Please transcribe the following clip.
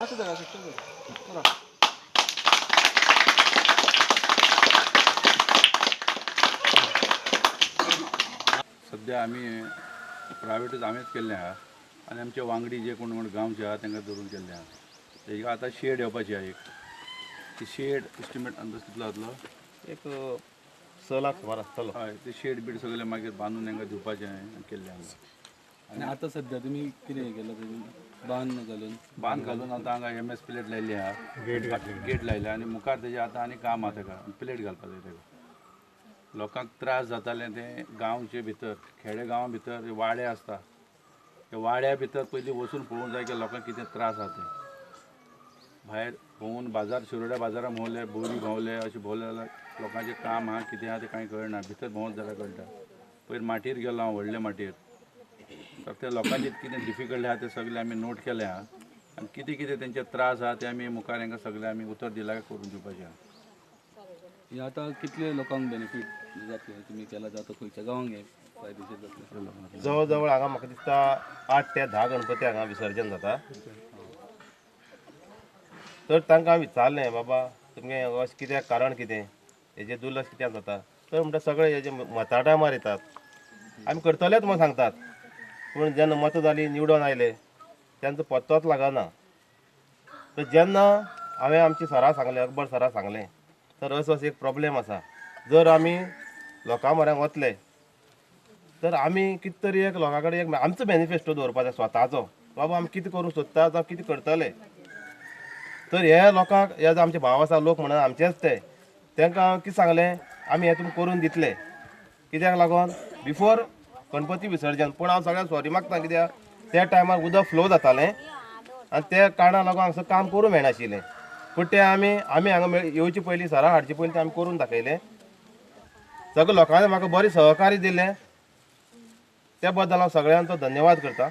सध्या आम्ही प्रायव्हेटच आम्हीच केल्ले आहा आणि आमचे वांगडी जे कोण गांवचे आहा तांकां धरून केल्ले आहा. तेका आतां शेड येवपाची आहा एक. ती शेड एस्टिमेट अंदाज कितलो जातलो? एक 6 लाख सुमार आसतलो. हय ते शेड बीड सगळे मागीर बांदून तांकां दिवपाचें केल्लें आसा. आणि आता सध्या तुम्ही कितें केलं तुम्ही बांद घालून आतां हांगा MS प्लेट लायल्ली आहा. गेट लायल्या आनी मुखार तेजें आतां आनी काम आहा ताका प्लेट घालपाक जाय ताका. लोकांक त्रास जाताले ते गांवचे भितर खेडे गांवा भितर वाडे आसता त्या वाड्या भितर पयलीं वचून पळोवंक जाय की लोकांक कितें त्रास आहा ते. भायर भोंवून बाजार शिरोड्या बाजारां भोंवले बोरी भोंवले अशें भोंवले जाल्यार लोकांचें काम आहा कितें आहा तें कांय कळना. भितर भोंवत जाल्यार कळटा. पयर माटयेर गेलो हांव व्हडले माटयेर तर त्या लोकांचें कितें डिफिकल्टी आहा तें सगळें आमी नोट केलें आहा आनी कितें कितें तेंचे त्रास आहा ते आमी मुखार हांकां सगळें आमी उतर दिलां करून दिवपाचें आहा. हे आता कितले लोकांक बेनिफीट जातले तुम्ही केला जाता खंयच्या गांवांक हे फायदेशीर जातले? जवळ जवळ हांगा म्हाका दिसता 8 ते 10 गणपती हांगा विसर्जन जाता. तर तांकां हांवें विचारलें बाबा तुमगे अशें कित्याक कारण कितें हेजें दुर्लक्ष कित्याक जाता तर म्हणटा सगळे हेजे मता टायमार येतात आमी करतलेच म्हणून सांगतात पूण जेन्ना मतां जालीं निवडून आयले तेंचो पत्तोच लागना. तर जेन्ना हांवें आमच्या सराक सांगलें अकबर सराक सांगलें तर असो एक प्रॉब्लेम आसा. जर आमी लोकां म्हऱ्यांत वतले तर आमी कितें तरी एक लोकां कडेन एक आमचो मॅनिफेस्टो दवरपाचो स्वताचो बाबा आमी कितें करूंक सोदता जावं कितें करतले. तर हे लोकांक हे जो आमचे भाव आसा लोक म्हणून आमचेच ते तांकां हांवें कितें सांगलें आमी हे तुमकां करून दितले कित्याक लागोन बिफोर गणपती विसर्जन. पूण हांव सगळ्यांक सॉरी मागता कित्याक त्या टायमार उदक फ्लो जातालें आनी त्या कारणाक लागून हांगसर काम करूं मेळनाशिल्लें. पूण तें आमी हांगा येवचे पयलीं सराक हाडचे पयलीं तें आमी करून दाखयलें. सगळे लोकांनी म्हाका बरें सहकार्य दिलें त्या बद्दल हांव सगळ्यांचो धन्यवाद करतां.